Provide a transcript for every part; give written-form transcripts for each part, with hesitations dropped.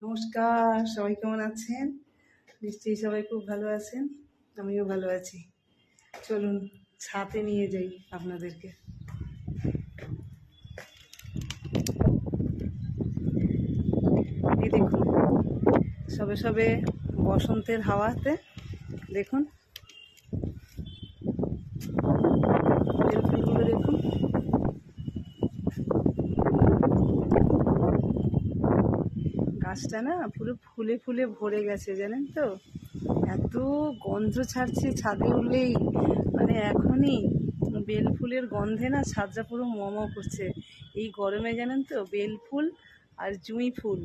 নমস্কার, সবাই কেমন আছেন? নিশ্চয়ই সবাই খুব ভালো আছেন। আমিও ভালো আছি। চলুন ছাদে নিয়ে যাই আপনাদেরকে। এই দেখুন, সবে সবে বসন্তের হাওয়াতে দেখুন বেল ফুলগুলো দেখুন। গাছটা না পুরো ফুলে ফুলে ভরে গেছে, জানেন তো? এত গন্ধ ছাড়ছে ছাদে উঠলেই, মানে এখনই বেল ফুলের গন্ধে না ছাদটা পুরো মম করছে। এই গরমে জানেন তো, বেল ফুল আর জুঁই ফুল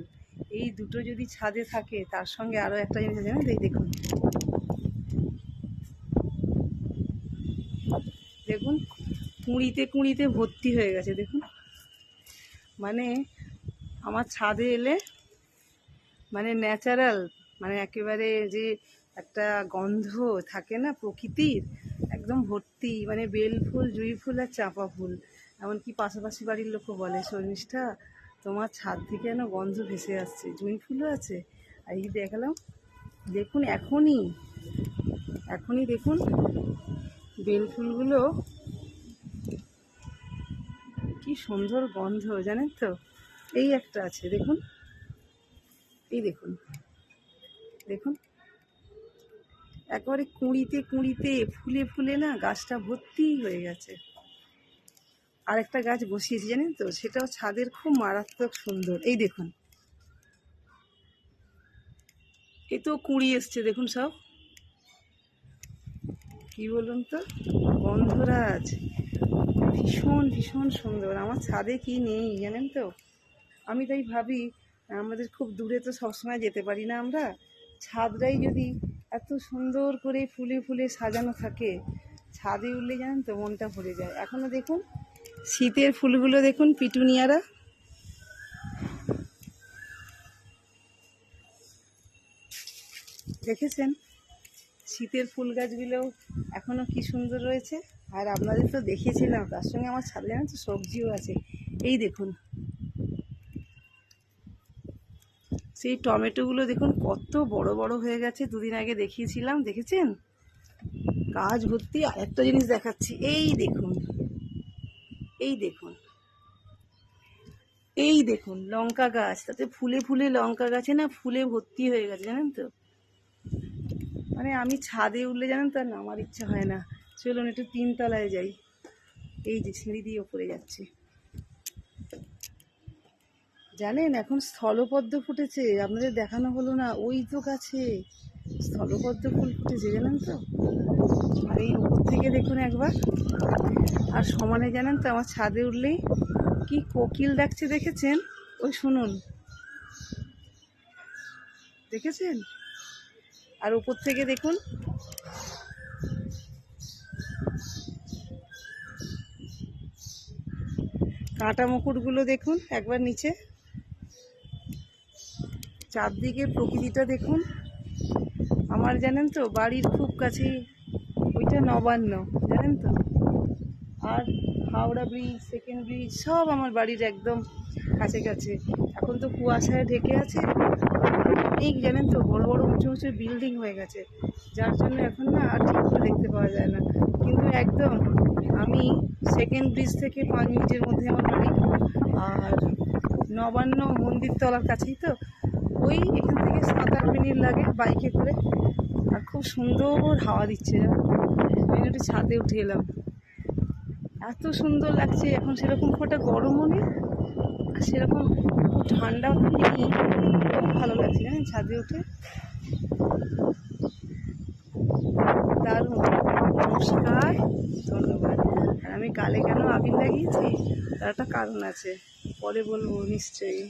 এই দুটো যদি ছাদে থাকে, তার সঙ্গে আরও একটা জিনিস জানেন তো, এই দেখুন দেখুন কুঁড়িতে কুঁড়িতে ভর্তি হয়ে গেছে দেখুন। মানে আমার ছাদে এলে মানে ন্যাচারাল, মানে একেবারে যে একটা গন্ধ থাকে না প্রকৃতির, একদম ভর্তি। মানে বেল ফুল, জুঁই ফুল আর চাঁপা ফুল। এমনকি পাশাপাশি বাড়ির লোকও বলে, শর্মিষ্ঠা তোমার ছাদ থেকে যেন গন্ধ ভেসে আসছে। জুঁই ফুলও আছে। আর এই দেখালাম দেখুন, এখনই দেখুন বেল ফুলগুলো কি সুন্দর গন্ধ, জানেন তো? এই একটা আছে দেখুন, এই দেখুন দেখুন একেবারে কুঁড়িতে কুঁড়িতে ফুলে ফুলে না গাছটা ভর্তি হয়ে গেছে। আর একটা গাছ বসিয়েছি জানেন তো, সেটাও ছাদের খুব মারাত্মক সুন্দর। এই দেখুন, এ তো কুঁড়ি এসছে দেখুন সব। কি বলুন তো, গন্ধরাজ ভীষণ ভীষণ সুন্দর। আমার ছাদে কি নেই জানেন তো? আমি তাই ভাবি, আমাদের খুব দূরে তো সবসময় যেতে পারি না আমরা, ছাদটাই যদি এত সুন্দর করে ফুলে ফুলে সাজানো থাকে, ছাদে উঠলে জানেন তো মনটা ভরে যায়। এখনও দেখুন শীতের ফুলগুলো দেখুন, পিটুনিয়ারা দেখেছেন? শীতের ফুল গাছগুলোও এখনও কি সুন্দর রয়েছে। আর আপনাদের তো দেখিয়েছিলাম, তার সঙ্গে আমার ছাদে জানেন তো সবজিও আছে। এই দেখুন সেই টমেটোগুলো দেখুন কত বড় বড় হয়ে গেছে, দুদিন আগে দেখিয়েছিলাম, দেখেছেন? গাছ ভর্তি। আর একটা জিনিস দেখাচ্ছি, এই দেখুন, এই দেখুন, এই দেখুন লঙ্কা গাছ, তাতে ফুলে ফুলে লঙ্কা গাছে না ফুলে ভর্তি হয়ে গেছে, জানেন তো? মানে আমি ছাদে উঠলে জানেন তো আর নামার ইচ্ছা হয় না। চলুন একটু 3 তলায় যাই। এই যে সিঁড়ি দিয়ে ওপরে যাচ্ছি। জানেন এখন স্থলপদ্ম ফুটেছে, আপনাদের দেখানো হলো না। ওই তো গাছে স্থলপদ্ম ফুল ফুটেছে, জানেন তো? আর এই উপর থেকে দেখুন একবার। আর সমানে জানেন তো আমার ছাদে উঠলেই কি কোকিল ডাকছে, দেখেছেন? ওই শুনুন, দেখেছেন? আর উপর থেকে দেখুন কাঁটা মুকুটগুলো দেখুন একবার নিচে। চারদিকে প্রকৃতিটা দেখুন। আমার জানেন তো বাড়ির খুব কাছেই ওইটা নবান্ন, জানেন তো? আর হাওড়া ব্রিজ, সেকেন্ড ব্রিজ সব আমার বাড়ির একদম কাছে কাছে। এখন তো কুয়াশায় ঢেকে আছে অনেক, জানেন তো? বড় বড় উঁচু উঁচু বিল্ডিং হয়ে গেছে, যার জন্য এখন না আর ঠিক করে দেখতে পাওয়া যায় না। কিন্তু একদম আমি সেকেন্ড ব্রিজ থেকে 5 মিনিটের মধ্যে আমার বাড়ি। আর নবান্ন মন্দির তলার কাছেই তো, ওই এখান থেকে 7-8 মিনিট লাগে বাইকে করে। আর খুব সুন্দর হাওয়া দিচ্ছে, আমি একটু ছাদে উঠে এলাম, এত সুন্দর লাগছে। এখন সেরকম খুব একটা গরমও নেই আর সেরকম খুব ঠান্ডাও নেই, খুব ভালো লাগছে জানেন ছাদে উঠে। দারুণ। নমস্কার, ধন্যবাদ। আর আমি গালে কেন আবির লাগিয়েছি তার একটা কারণ আছে, পরে বলবো নিশ্চয়ই।